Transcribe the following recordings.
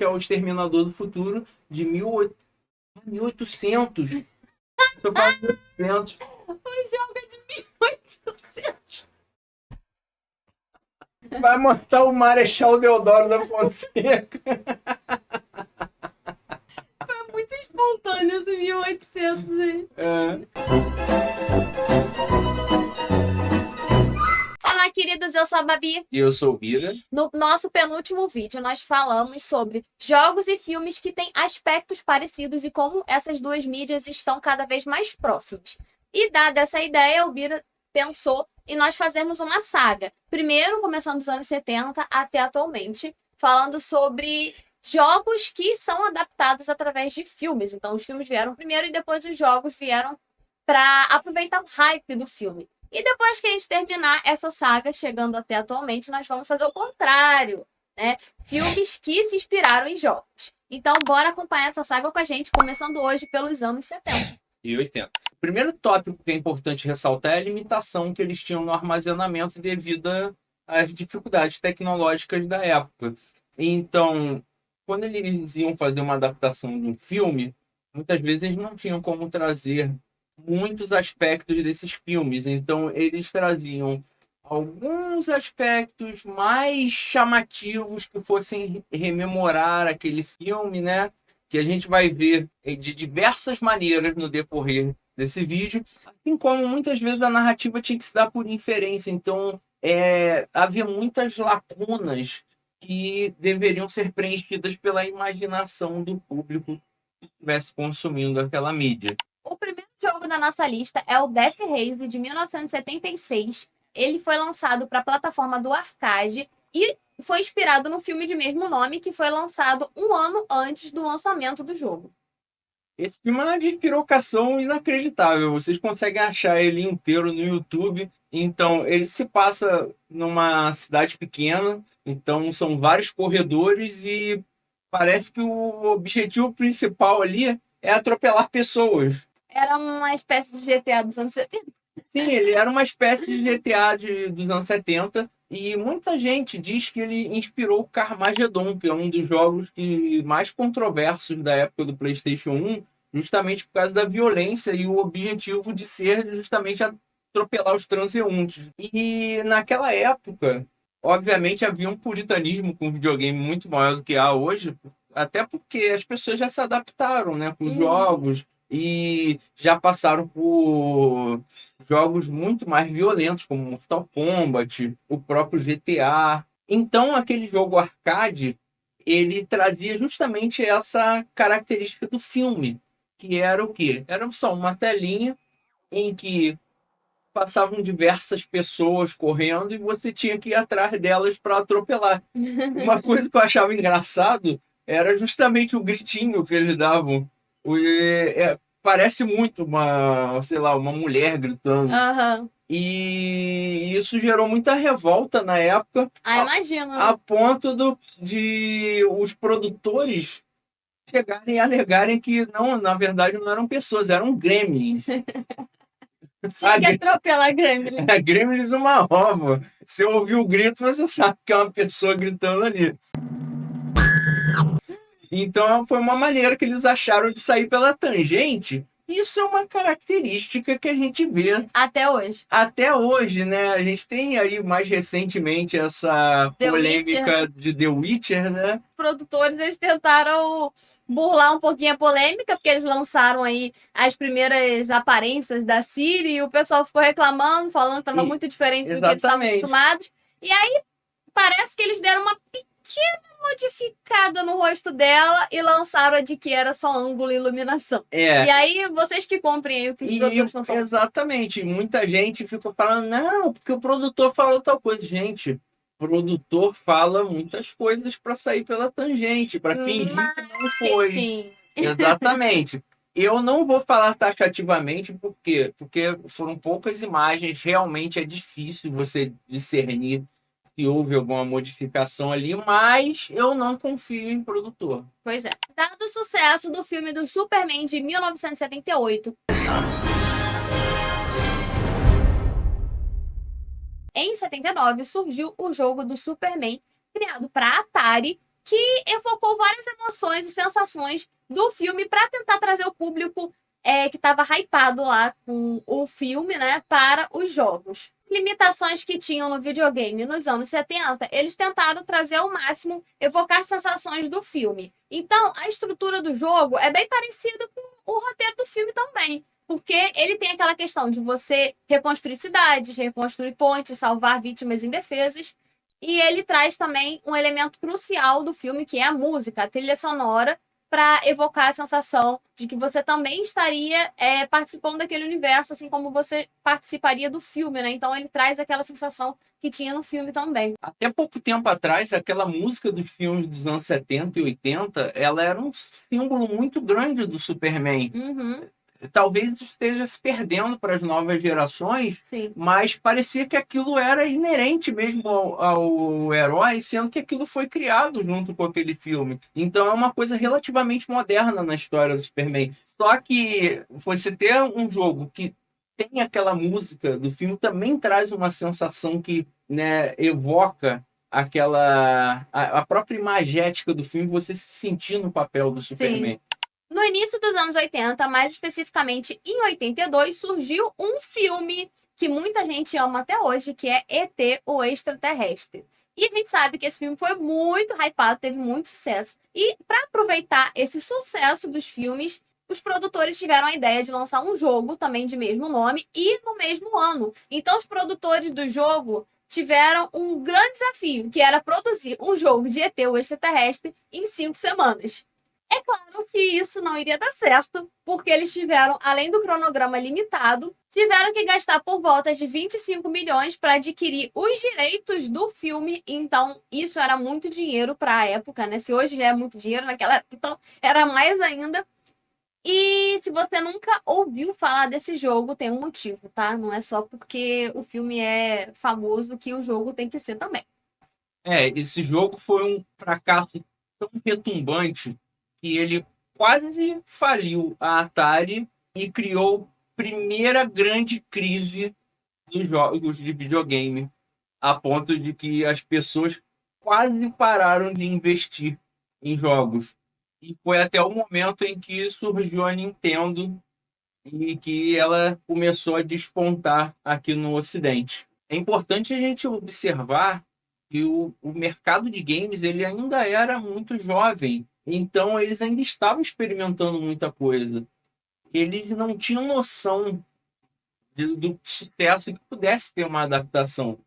que é o Exterminador do Futuro, de 1800. Tô falando 1800. O jogo é de 1800. Vai matar o Marechal Deodoro da Fonseca. Foi muito espontâneo esse 1800 aí. Olá, queridos, eu sou a Babi. E eu sou o Bira. No nosso penúltimo vídeo, nós falamos sobre jogos e filmes que têm aspectos parecidos e como essas duas mídias estão cada vez mais próximas. E dada essa ideia, o Bira pensou em nós fazermos uma saga. Primeiro, começando dos anos 70 até atualmente, falando sobre jogos que são adaptados através de filmes. Então, os filmes vieram primeiro e depois os jogos vieram para aproveitar o hype do filme. E depois que a gente terminar essa saga, chegando até atualmente, nós vamos fazer o contrário, né? Filmes que se inspiraram em jogos. Então, bora acompanhar essa saga com a gente, começando hoje pelos anos 70. E 80. O primeiro tópico que é importante ressaltar é a limitação que eles tinham no armazenamento devido às dificuldades tecnológicas da época. Então, quando eles iam fazer uma adaptação de um filme, muitas vezes eles não tinham como trazer muitos aspectos desses filmes. Então, eles traziam alguns aspectos mais chamativos que fossem rememorar aquele filme, né? Que a gente vai ver de diversas maneiras no decorrer desse vídeo, assim como muitas vezes a narrativa tinha que se dar por inferência, então havia muitas lacunas que deveriam ser preenchidas pela imaginação do público que estivesse consumindo aquela mídia. O primeiro jogo da nossa lista é o Death Race, de 1976. Ele foi lançado para a plataforma do arcade e foi inspirado no filme de mesmo nome, que foi lançado um ano antes do lançamento do jogo. Esse filme é uma despirocação inacreditável. Vocês conseguem achar ele inteiro no YouTube. Então, ele se passa numa cidade pequena. Então, são vários corredores e parece que o objetivo principal ali é atropelar pessoas. Era uma espécie de GTA dos anos 70. Sim, ele era uma espécie de GTA dos anos 70. E muita gente diz que ele inspirou o Carmageddon, que é um dos jogos mais controversos da época do PlayStation 1, justamente por causa da violência e o objetivo de ser justamente atropelar os transeuntes. E naquela época, obviamente, havia um puritanismo com o videogame muito maior do que há hoje, até porque as pessoas já se adaptaram, né, com os jogos e já passaram por jogos muito mais violentos, como Mortal Kombat, o próprio GTA. Então, aquele jogo arcade, ele trazia justamente essa característica do filme, que era o quê? Era só uma telinha em que passavam diversas pessoas correndo e você tinha que ir atrás delas para atropelar. Uma coisa que eu achava engraçado era justamente o gritinho que eles davam. Parece muito uma mulher gritando. Aham. E isso gerou muita revolta na época. Imagino. A ponto de os produtores chegarem e alegarem que, não, na verdade, não eram pessoas, eram gremlins. Tinha que atropelar gremlin. A gremlins uma ova. Se eu ouvir o grito, você sabe que é uma pessoa gritando ali. Então, foi uma maneira que eles acharam de sair pela tangente. Isso é uma característica que a gente vê Até hoje. até hoje, né? A gente tem aí mais recentemente essa The polêmica Witcher. de The Witcher, né? Os produtores, eles tentaram burlar um pouquinho a polêmica, porque eles lançaram aí as primeiras aparências da Ciri e o pessoal ficou reclamando, falando que estava muito diferente do que eles estavam Exatamente. acostumados. E aí, parece que eles deram uma pequena modificada no rosto dela e lançaram a de que era só ângulo e iluminação. E aí, vocês que comprem aí o que os produtores estão falando. Exatamente. Muita gente ficou falando, não, porque o produtor falou tal coisa. Gente, o produtor fala muitas coisas para sair pela tangente, para fingir que não foi. Enfim. Exatamente. Eu não vou falar taxativamente, por quê? Porque foram poucas imagens, realmente é difícil você discernir se houve alguma modificação ali, mas eu não confio em produtor. Pois é. Dado o sucesso do filme do Superman de 1978, em 79 surgiu o jogo do Superman, criado para Atari, que evocou várias emoções e sensações do filme para tentar trazer o público que estava hypado lá com o filme, né, para os jogos. Limitações que tinham no videogame nos anos 70, eles tentaram trazer ao máximo, evocar sensações do filme. Então, a estrutura do jogo é bem parecida com o roteiro do filme também, porque ele tem aquela questão de você reconstruir cidades, reconstruir pontes, salvar vítimas indefesas, e ele traz também um elemento crucial do filme, que é a música, a trilha sonora, para evocar a sensação de que você também estaria participando daquele universo, assim como você participaria do filme, né? Então ele traz aquela sensação que tinha no filme também. Até pouco tempo atrás, aquela música dos filmes dos anos 70 e 80, ela era um símbolo muito grande do Superman. Uhum. Talvez esteja se perdendo para as novas gerações, Sim. mas parecia que aquilo era inerente mesmo ao herói, sendo que aquilo foi criado junto com aquele filme. Então é uma coisa relativamente moderna na história do Superman. Só que você ter um jogo que tem aquela música do filme também traz uma sensação que, né, evoca a própria imagética do filme, você se sentir no papel do Superman. Sim. No início dos anos 80, mais especificamente em 82, surgiu um filme que muita gente ama até hoje, que é ET, o Extraterrestre. E a gente sabe que esse filme foi muito hypado, teve muito sucesso. E para aproveitar esse sucesso dos filmes, os produtores tiveram a ideia de lançar um jogo também de mesmo nome e no mesmo ano. Então os produtores do jogo tiveram um grande desafio, que era produzir um jogo de ET, o Extraterrestre, em 5 semanas. É claro que isso não iria dar certo, porque eles tiveram, além do cronograma limitado, tiveram que gastar por volta de 25 milhões para adquirir os direitos do filme. Então, isso era muito dinheiro para a época, né? Se hoje já é muito dinheiro, naquela época, então era mais ainda. E se você nunca ouviu falar desse jogo, tem um motivo, tá? Não é só porque o filme é famoso que o jogo tem que ser também. Esse jogo foi um fracasso tão retumbante que ele quase faliu a Atari e criou a primeira grande crise dos jogos de videogame, a ponto de que as pessoas quase pararam de investir em jogos. E foi até o momento em que surgiu a Nintendo e que ela começou a despontar aqui no Ocidente. É importante a gente observar que o mercado de games ele ainda era muito jovem, então eles ainda estavam experimentando muita coisa. Eles não tinham noção do sucesso que pudesse ter uma adaptação.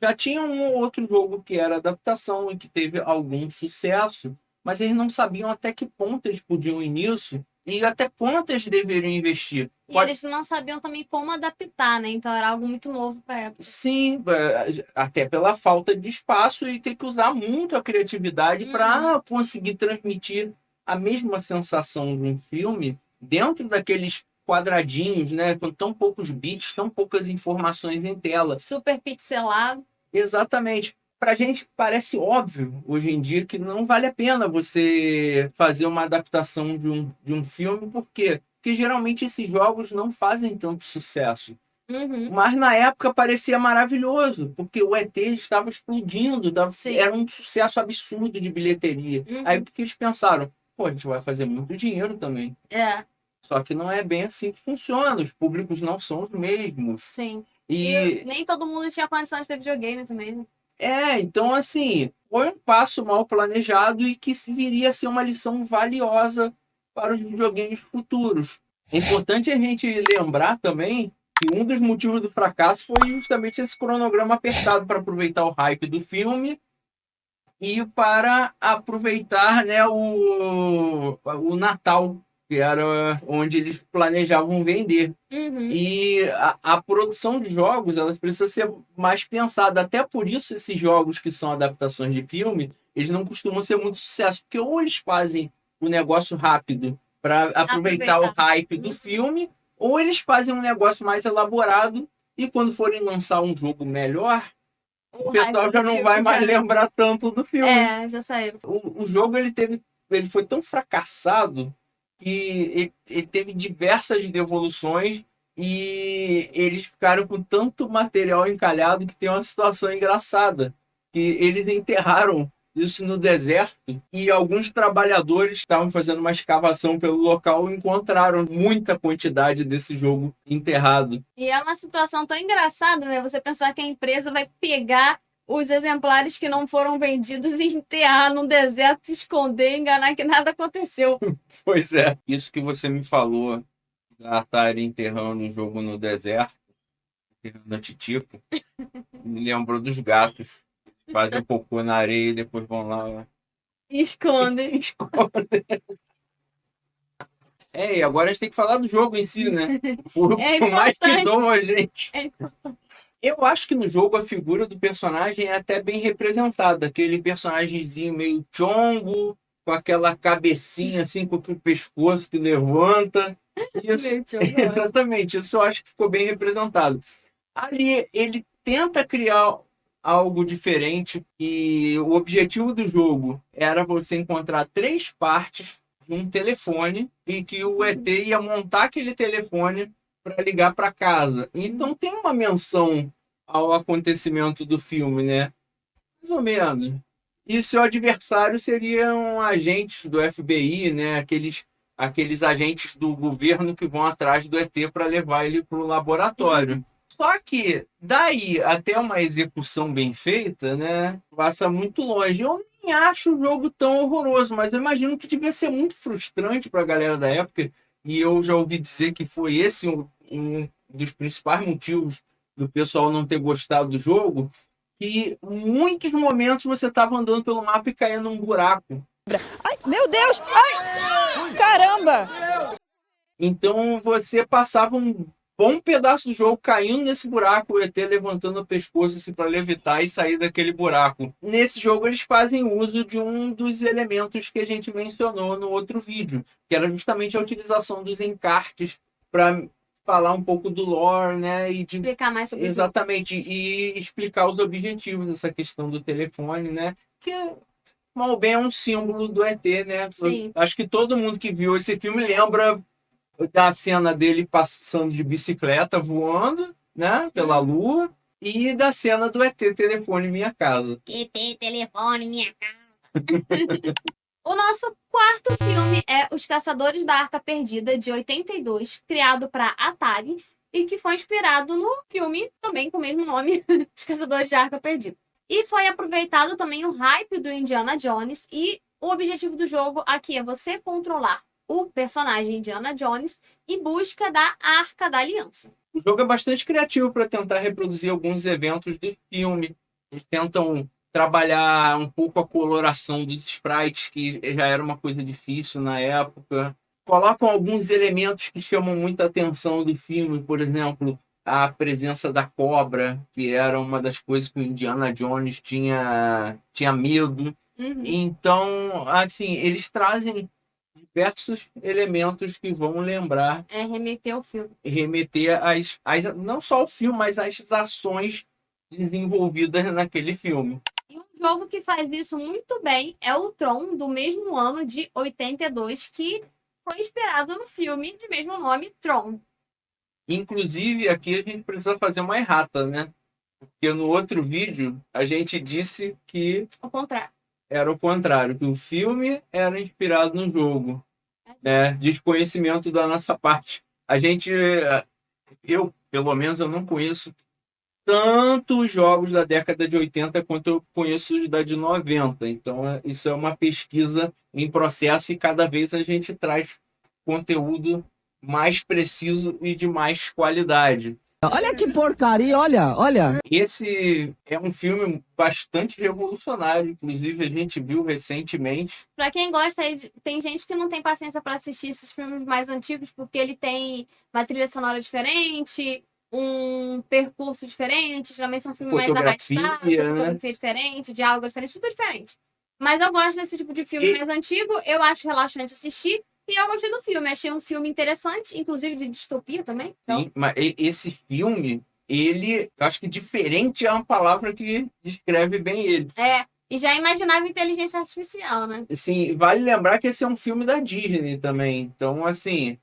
Já tinha um ou outro jogo que era adaptação e que teve algum sucesso, mas eles não sabiam até que ponto eles podiam ir nisso e até quanto eles deveriam investir. E eles não sabiam também como adaptar, né? Então era algo muito novo para época. Sim, até pela falta de espaço e ter que usar muito a criatividade para conseguir transmitir a mesma sensação de um filme dentro daqueles quadradinhos, né? Com tão poucos bits, tão poucas informações em tela. Super pixelado. Exatamente. Para a gente parece óbvio hoje em dia que não vale a pena você fazer uma adaptação de um filme, por quê? Porque geralmente esses jogos não fazem tanto sucesso. Mas na época parecia maravilhoso, porque o ET estava explodindo, era um sucesso absurdo de bilheteria. Aí o que eles pensaram? Pô, a gente vai fazer muito dinheiro também. Só que não é bem assim que funciona, os públicos não são os mesmos. Sim. E nem todo mundo tinha condição de ter videogame também, né? Então assim, foi um passo mal planejado e que viria a ser uma lição valiosa para os videogames futuros. É importante a gente lembrar também que um dos motivos do fracasso foi justamente esse cronograma apertado para aproveitar o hype do filme e para aproveitar, né, o Natal, que era onde eles planejavam vender. E a produção de jogos ela precisa ser mais pensada. Até por isso, esses jogos que são adaptações de filme, eles não costumam ser muito sucesso, porque ou eles fazem o negócio rápido para aproveitar o hype do filme, ou eles fazem um negócio mais elaborado e quando forem lançar um jogo melhor, o pessoal já não vai mais lembrar tanto do filme. Já saiu. O jogo ele foi tão fracassado que ele teve diversas devoluções e eles ficaram com tanto material encalhado que tem uma situação engraçada, que eles enterraram isso no deserto, e alguns trabalhadores estavam fazendo uma escavação pelo local e encontraram muita quantidade desse jogo enterrado. E é uma situação tão engraçada, né? Você pensar que a empresa vai pegar os exemplares que não foram vendidos e enterrar no deserto, se esconder, enganar que nada aconteceu. Pois é. Isso que você me falou, da Atari enterrando o jogo no deserto, enterrando a Titico, me lembrou dos gatos. Fazem cocô na areia e depois vão lá. Escondem. E agora a gente tem que falar do jogo em si, né? Por É mais que importante. dão a gente. É importante. Eu acho que no jogo a figura do personagem é até bem representada. Aquele personagemzinho meio chongo, com aquela cabecinha assim, com o pescoço que levanta. Isso, Meu tio, gosto. exatamente, isso eu acho que ficou bem representado. Ali ele tenta criar algo diferente e o objetivo do jogo era você encontrar 3 partes de um telefone e que o ET ia montar aquele telefone para ligar para casa. Então tem uma menção ao acontecimento do filme, né? Mais ou menos. E seu adversário seriam agentes do FBI, né? Aqueles agentes do governo que vão atrás do ET para levar ele para o laboratório. Só que daí até uma execução bem feita, né? Passa muito longe. Eu nem acho o jogo tão horroroso, mas eu imagino que devia ser muito frustrante para a galera da época. E eu já ouvi dizer que foi esse um dos principais motivos do pessoal não ter gostado do jogo, que muitos momentos você estava andando pelo mapa e caía num buraco. Ai, meu Deus! Ai, caramba! Então você passava um bom pedaço do jogo caindo nesse buraco, o ET levantando o pescoço assim, para levitar e sair daquele buraco. Nesse jogo eles fazem uso de um dos elementos que a gente mencionou no outro vídeo, que era justamente a utilização dos encartes para falar um pouco do lore, né? E de Explicar mais sobre exatamente, e explicar os objetivos dessa questão do telefone, né? Que mal ou bem é um símbolo do ET, né? Sim. Acho que todo mundo que viu esse filme lembra da cena dele passando de bicicleta, voando, né? Pela lua, e da cena do ET telefone em minha casa. ET telefone, minha casa. O nosso quarto filme é Os Caçadores da Arca Perdida, de 82, criado para Atari e que foi inspirado no filme também com o mesmo nome, Os Caçadores da Arca Perdida. E foi aproveitado também o hype do Indiana Jones e o objetivo do jogo aqui é você controlar o personagem Indiana Jones em busca da Arca da Aliança. O jogo é bastante criativo para tentar reproduzir alguns eventos do filme. Eles tentam trabalhar um pouco a coloração dos sprites, que já era uma coisa difícil na época. Colocam alguns elementos que chamam muita atenção do filme, por exemplo, a presença da cobra, que era uma das coisas que o Indiana Jones tinha medo. Então, assim, eles trazem diversos elementos que vão lembrar, remeter ao filme. remeter não só ao filme, mas às ações desenvolvidas naquele filme. E um jogo que faz isso muito bem é o Tron, do mesmo ano de 82, que foi inspirado no filme de mesmo nome, Tron. Inclusive, aqui a gente precisa fazer uma errata, né? Porque no outro vídeo a gente disse que Ao contrário. era o contrário, que o filme era inspirado no jogo. Né? Desconhecimento da nossa parte. Eu, pelo menos, eu não conheço tantos jogos da década de 80 quanto eu conheço os da de 90. Então, isso é uma pesquisa em processo e cada vez a gente traz conteúdo mais preciso e de mais qualidade. Olha que porcaria, olha. Esse é um filme bastante revolucionário, inclusive a gente viu recentemente. Pra quem gosta, tem gente que não tem paciência pra assistir esses filmes mais antigos porque ele tem uma trilha sonora diferente, um percurso diferente, geralmente são filmes mais arrastados, fotografia diferente, diálogo diferente, tudo diferente. Mas eu gosto desse tipo de filme mais antigo, eu acho relaxante assistir. E eu gostei do filme, achei um filme interessante, inclusive de distopia também. Então... Sim, mas esse filme, ele, acho que diferente é uma palavra que descreve bem ele. E já imaginava inteligência artificial, né? Sim, vale lembrar que esse é um filme da Disney também. Então, assim,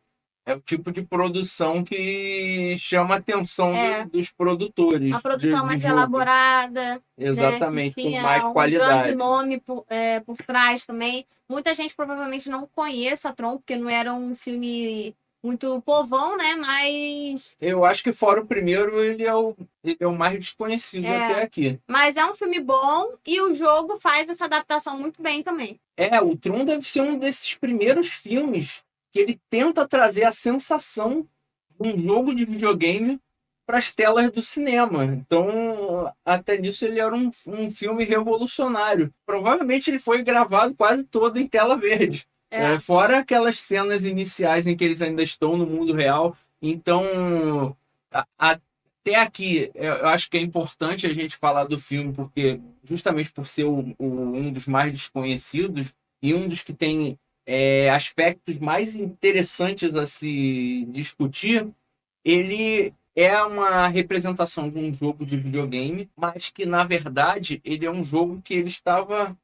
É o tipo de produção que chama a atenção É. dos produtores A produção de mais jogo. elaborada, né? Que Exatamente, com mais tinha um grande qualidade. nome por trás também. Muita gente provavelmente não conhece a Tron, porque não era um filme muito povão, né? Mas Eu acho que fora o primeiro, ele é o mais desconhecido até aqui. Mas é um filme bom e o jogo faz essa adaptação muito bem também. O Tron deve ser um desses primeiros filmes que ele tenta trazer a sensação de um jogo de videogame para as telas do cinema. Então, até nisso, ele era um filme revolucionário. Provavelmente ele foi gravado quase todo em tela verde. Fora aquelas cenas iniciais em que eles ainda estão no mundo real. Então, até aqui, eu acho que é importante a gente falar do filme, porque justamente por ser um dos mais desconhecidos e um dos que tem aspectos mais interessantes a se discutir, ele é uma representação de um jogo de videogame, mas que, na verdade, ele é um jogo que ele estava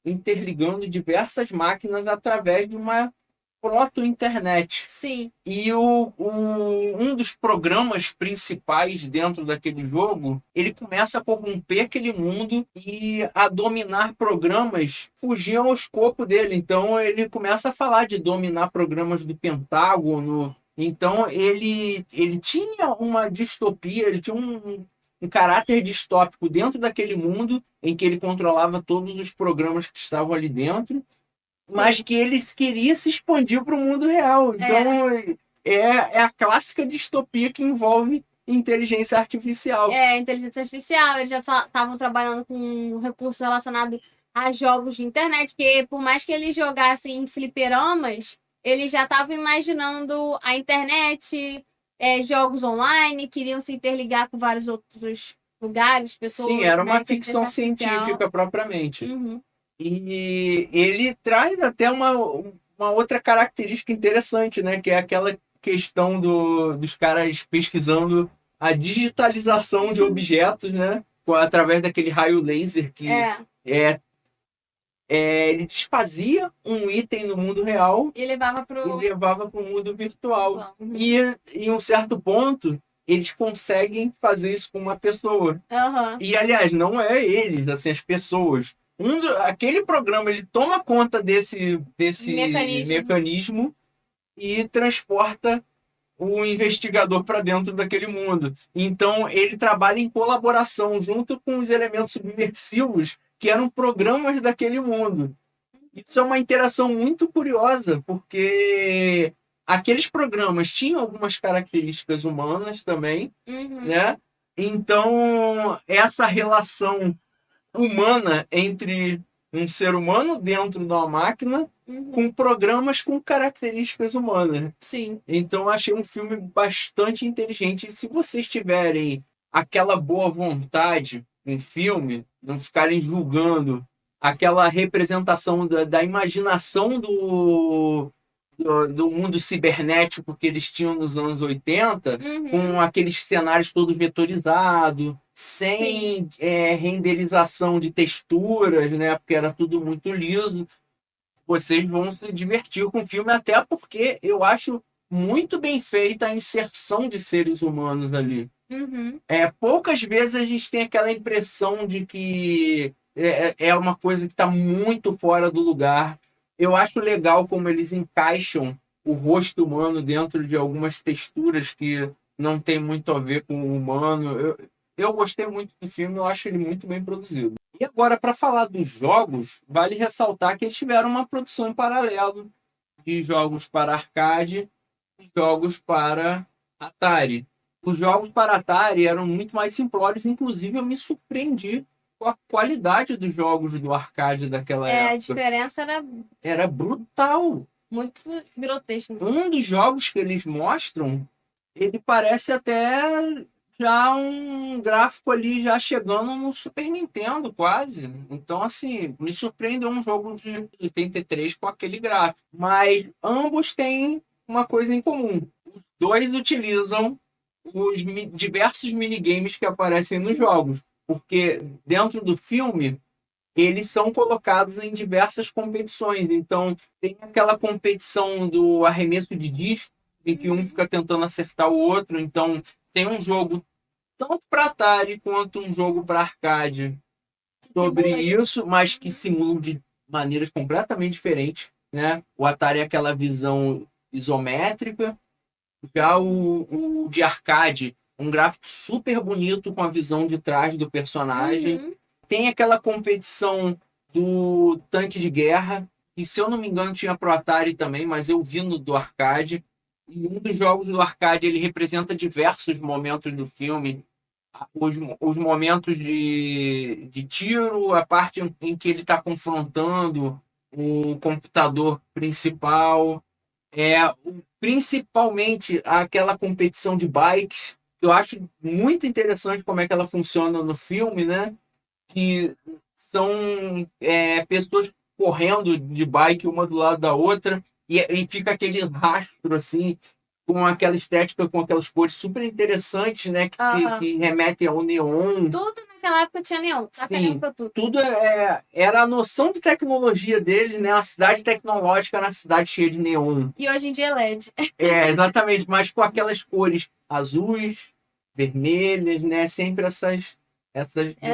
interligando diversas máquinas através de uma proto-internet. Sim. E um dos programas principais dentro daquele jogo, ele começa a corromper aquele mundo e a dominar programas que fugiam ao escopo dele. Então ele começa a falar de dominar programas do Pentágono. Então ele tinha uma distopia, ele tinha um caráter distópico dentro daquele mundo em que ele controlava todos os programas que estavam ali dentro, mas que ele queria se expandir para o mundo real. Então, é a clássica distopia que envolve inteligência artificial. Inteligência artificial. Eles já estavam trabalhando com um recurso relacionado a jogos de internet, porque por mais que eles jogassem em fliperamas, eles já estavam imaginando a internet, jogos online, queriam se interligar com vários outros lugares, pessoas. Sim, era uma né, ficção inteligência artificial. científica propriamente. Uhum. E ele traz até uma outra característica interessante, né? Que é aquela questão dos caras pesquisando a digitalização de objetos, né? Através daquele raio laser que ele desfazia um item no mundo real E levava para o mundo virtual. Uhum. E em um certo ponto, eles conseguem fazer isso com uma pessoa. Uhum. E, aliás, não é eles, assim, as pessoas. Aquele programa, ele toma conta desse mecanismo e transporta o investigador para dentro daquele mundo. Então, ele trabalha em colaboração junto com os elementos subversivos que eram programas daquele mundo. Isso é uma interação muito curiosa, porque aqueles programas tinham algumas características humanas também, né? Então, essa relação humana entre um ser humano dentro de uma máquina com programas com características humanas. Sim. Então, achei um filme bastante inteligente. E se vocês tiverem aquela boa vontade em filme, não ficarem julgando aquela representação da imaginação do mundo cibernético que eles tinham nos anos 80, com aqueles cenários todos vetorizados, sem renderização de texturas, né? Porque era tudo muito liso. Vocês vão se divertir com o filme, até porque eu acho muito bem feita a inserção de seres humanos ali. Poucas vezes a gente tem aquela impressão de que é uma coisa que está muito fora do lugar. Eu acho legal como eles encaixam o rosto humano dentro de algumas texturas que não tem muito a ver com o humano. Eu gostei muito do filme, eu acho ele muito bem produzido. E agora, para falar dos jogos, vale ressaltar que eles tiveram uma produção em paralelo de jogos para arcade e jogos para Atari. Os jogos para Atari eram muito mais simplórios, inclusive eu me surpreendi com a qualidade dos jogos do arcade daquela época. A diferença era brutal. Muito grotesco. Um dos jogos que eles mostram, ele parece até já um gráfico ali já chegando no Super Nintendo quase. Então, assim, me surpreendeu um jogo de 83 com aquele gráfico. Mas ambos têm uma coisa em comum. Os dois utilizam os diversos minigames que aparecem nos jogos. Porque dentro do filme, eles são colocados em diversas competições. Então, tem aquela competição do arremesso de disco, em que um fica tentando acertar o outro. Então, tem um jogo tanto para Atari quanto um jogo para arcade sobre isso, mas que simulam de maneiras completamente diferentes, né? O Atari é aquela visão isométrica, já o de arcade, um gráfico super bonito com a visão de trás do personagem. Uhum. Tem aquela competição do tanque de guerra, e se eu não me engano tinha pro Atari também, mas eu vi no do arcade. E um dos jogos do arcade ele representa diversos momentos do filme. Os momentos de tiro, a parte em que ele está confrontando o computador principal, principalmente aquela competição de bikes. Eu acho muito interessante como é que ela funciona no filme, né? Que são pessoas correndo de bike uma do lado da outra e fica aquele rastro assim com aquela estética, com aquelas cores super interessantes, né? Aham. Que remetem ao neon. Tudo naquela época tinha neon. Sim, Tudo. tudo era a noção de tecnologia dele, né? Uma cidade tecnológica na cidade cheia de neon. E hoje em dia é LED. Exatamente, mas com aquelas cores azuis, vermelhas, né? Sempre essas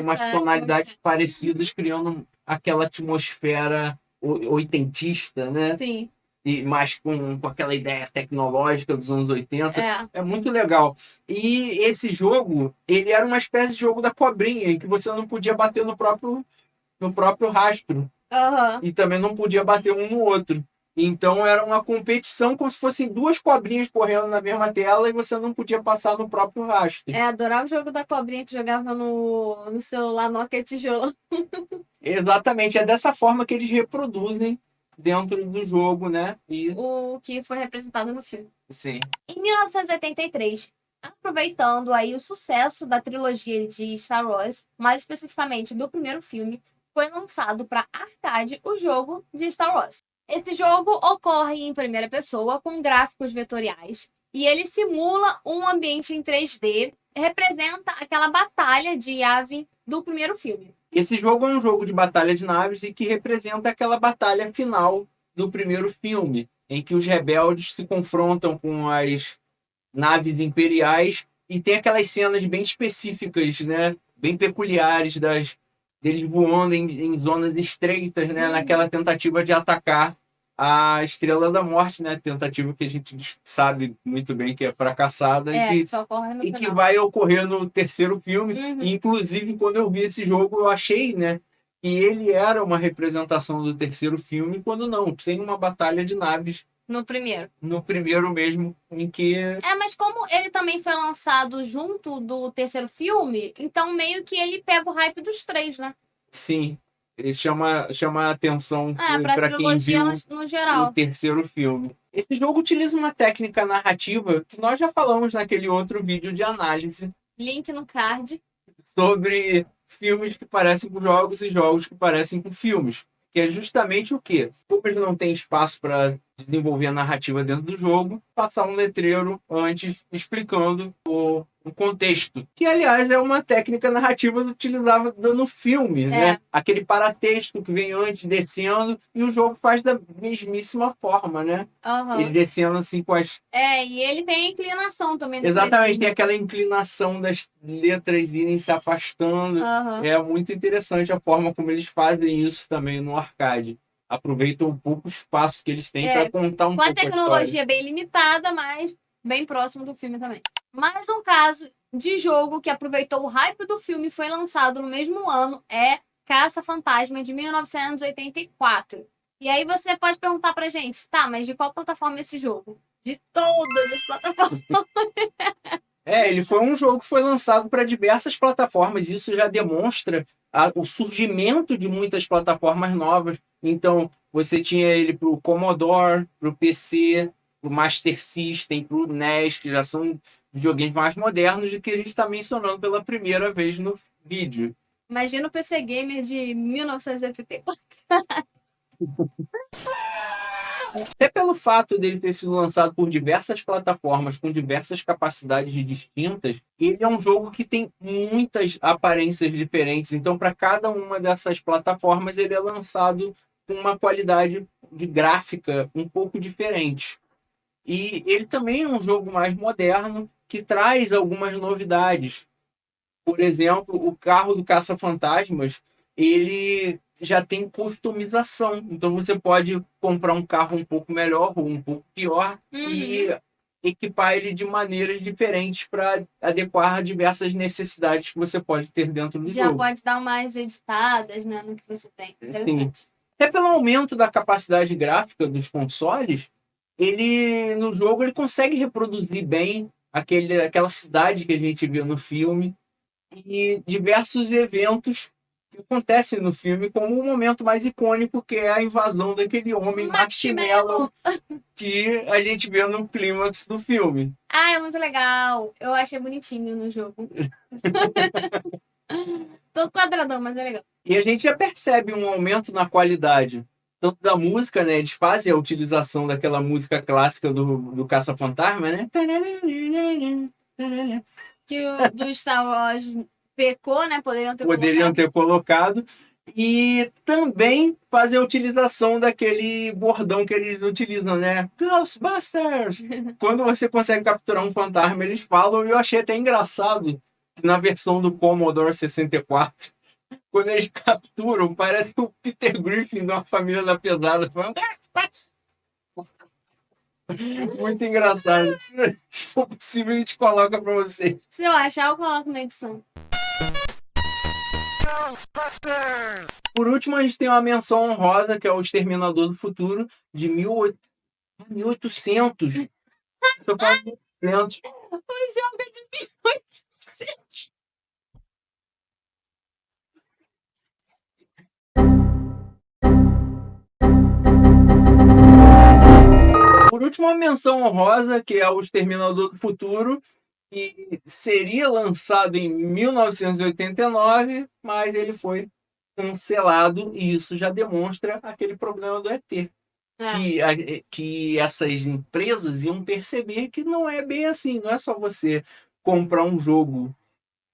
umas tonalidades parecidas, criando aquela atmosfera oitentista, né? Sim. E mais com aquela ideia tecnológica dos anos 80. É. É muito legal. E esse jogo, ele era uma espécie de jogo da cobrinha, em que você não podia bater no próprio rastro. Aham. E também não podia bater um no outro. Então era uma competição como se fossem duas cobrinhas correndo na mesma tela e você não podia passar no próprio rastro. Adorava o jogo da cobrinha que jogava no celular Nokia tijolo. Exatamente, é dessa forma que eles reproduzem dentro do jogo, né? E O que foi representado no filme. sim. Em 1983, aproveitando aí o sucesso da trilogia de Star Wars, mais especificamente do primeiro filme, foi lançado para arcade o jogo de Star Wars. Esse jogo ocorre em primeira pessoa com gráficos vetoriais e ele simula um ambiente em 3D, representa aquela batalha de Yavin do primeiro filme. Esse jogo é um jogo de batalha de naves e que representa aquela batalha final do primeiro filme, em que os rebeldes se confrontam com as naves imperiais e tem aquelas cenas bem específicas, né? Bem peculiares deles voando em zonas estreitas, né? Naquela tentativa de atacar a Estrela da Morte, né? Tentativa que a gente sabe muito bem que é fracassada que só ocorre no e que final. vai ocorrer no terceiro filme. Uhum. E, inclusive, quando eu vi esse jogo, eu achei, né? Que ele era uma representação do terceiro filme, quando não, tem uma batalha de naves No primeiro. no primeiro mesmo, em que Mas como ele também foi lançado junto do terceiro filme, então meio que ele pega o hype dos três, né? sim, ele chama a atenção Pra para quem trilogia viu no geral. o terceiro filme. Esse jogo utiliza uma técnica narrativa que nós já falamos naquele outro vídeo de análise Link no card. sobre filmes que parecem com jogos e jogos que parecem com filmes. Que é justamente o quê? Como eles não têm espaço para desenvolver a narrativa dentro do jogo, passar um letreiro antes explicando o contexto. Que, aliás, é uma técnica narrativa utilizada no filme, né? Aquele paratexto que vem antes, descendo, e o jogo faz da mesmíssima forma, né? Uhum. Ele descendo assim com as... E ele tem a inclinação também. Exatamente, tem aquela inclinação das letras irem se afastando. Uhum. É muito interessante a forma como eles fazem isso também no arcade. Aproveitam um pouco o espaço que eles têm para contar um pouco a história. Com a tecnologia bem limitada, mas bem próximo do filme também. Mais um caso de jogo que aproveitou o hype do filme e foi lançado no mesmo ano é Caça-Fantasma, de 1984. E aí você pode perguntar pra gente, tá, mas de qual plataforma é esse jogo? De todas as plataformas. Ele foi um jogo que foi lançado para diversas plataformas. Isso já demonstra o surgimento de muitas plataformas novas. Então, você tinha ele para o Commodore, para o PC, para o Master System, para o NES, que já são videogames mais modernos e que a gente está mencionando pela primeira vez no vídeo. Imagina o PC Gamer de 1984. Até pelo fato dele ter sido lançado por diversas plataformas com diversas capacidades distintas, ele é um jogo que tem muitas aparências diferentes. Então, para cada uma dessas plataformas, ele é lançado com uma qualidade de gráfica um pouco diferente. E ele também é um jogo mais moderno que traz algumas novidades. Por exemplo, o carro do Caça-Fantasmas, ele já tem customização. Então você pode comprar um carro um pouco melhor ou um pouco pior e equipar ele de maneiras diferentes para adequar a diversas necessidades que você pode ter dentro do Já jogo. pode dar umas editadas, né, no que você tem. Sim. Interessante. Até pelo aumento da capacidade gráfica dos consoles, ele no jogo ele consegue reproduzir bem aquela cidade que a gente viu no filme e diversos eventos que acontecem no filme, como o momento mais icônico, que é a invasão daquele homem Marshmallow que a gente vê no clímax do filme. Ah, é muito legal. Eu achei bonitinho no jogo. Todo quadradão, mas é legal. E a gente já percebe um aumento na qualidade, tanto da música, né? Eles fazem a utilização daquela música clássica do Caça-Fantasma, né? Que o do Star Wars pecou, né? Poderiam ter colocado. E também fazer a utilização daquele bordão que eles utilizam, né? Ghostbusters! Quando você consegue capturar um fantasma, eles falam, e eu achei até engraçado que na versão do Commodore 64, quando eles capturam, parece o Peter Griffin de uma família da pesada. Muito engraçado. Se for possível, a gente coloca pra você. Se eu achar, eu coloco na edição. Por último, a gente tem uma menção honrosa, que é o Exterminador do Futuro, de 1800. Eu falo 1800. O jogo é de 1800. Por último, uma menção honrosa, que é o Exterminador do Futuro, que seria lançado em 1989, mas ele foi cancelado, e isso já demonstra aquele problema do ET. Que essas empresas iam perceber que não é bem assim, não é só você comprar um jogo,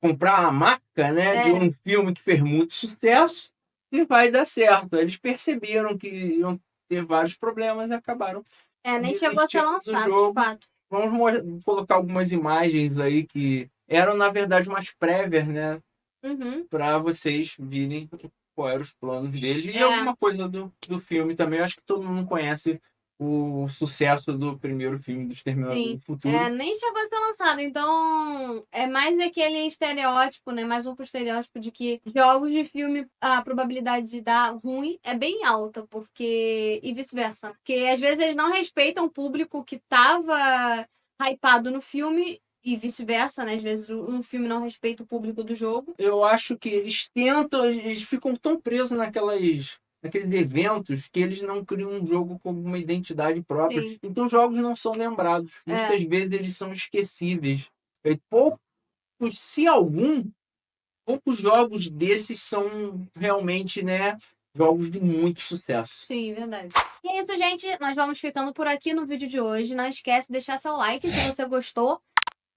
comprar a marca, né, de um filme que fez muito sucesso e vai dar certo. Eles perceberam que iam ter vários problemas e acabaram Nem chegou a ser desistindo do lançado, de jogo. fato. Vamos colocar algumas imagens aí que eram, na verdade, umas prévias, né, para vocês virem qual eram os planos deles. E alguma coisa do filme também. Eu acho que todo mundo conhece o sucesso do primeiro filme do Exterminador do Futuro. Nem chegou a ser lançado. Então, é mais aquele estereótipo, né? Mais um estereótipo de que jogos de filme, a probabilidade de dar ruim é bem alta, porque... E vice-versa. Porque, às vezes, eles não respeitam o público que tava hypado no filme e vice-versa, né? Às vezes um filme não respeita o público do jogo. Eu acho que eles tentam, eles ficam tão presos naqueles eventos que eles não criam um jogo com uma identidade própria. Sim. Então os jogos não são lembrados. Muitas vezes eles são esquecíveis. Poucos jogos desses são realmente, né, jogos de muito sucesso. Sim, verdade. E é isso, gente. Nós vamos ficando por aqui no vídeo de hoje. Não esquece de deixar seu like se você gostou.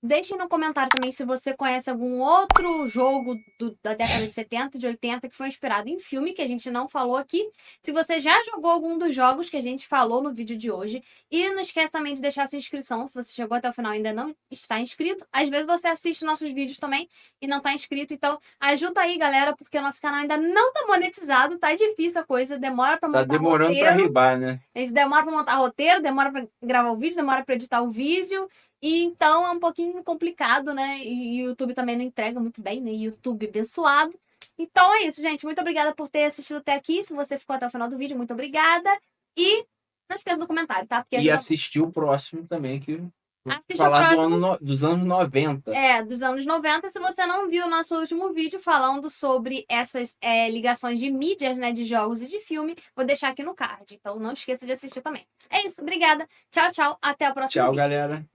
Deixem no comentário também se você conhece algum outro jogo da década de 70, de 80, que foi inspirado em filme, que a gente não falou aqui. Se você já jogou algum dos jogos que a gente falou no vídeo de hoje. E não esquece também de deixar sua inscrição, se você chegou até o final e ainda não está inscrito. Às vezes você assiste nossos vídeos também e não está inscrito. Então, ajuda aí, galera, porque o nosso canal ainda não está monetizado. Tá difícil a coisa, demora para montar roteiro. Tá demorando para ribar, né? A gente demora para montar roteiro, demora para gravar o vídeo, demora para editar o vídeo. E então é um pouquinho complicado, né? E o YouTube também não entrega muito bem, né? YouTube abençoado. Então é isso, gente. Muito obrigada por ter assistido até aqui. Se você ficou até o final do vídeo, muito obrigada. E não esqueça do comentário, tá? Porque assistir o próximo também, que assiste falar o próximo... dos anos 90. Dos anos 90. Se você não viu o nosso último vídeo falando sobre essas ligações de mídias, né? De jogos e de filme, vou deixar aqui no card. Então não esqueça de assistir também. É isso, obrigada. Tchau, tchau. Até o próximo vídeo. Tchau, galera.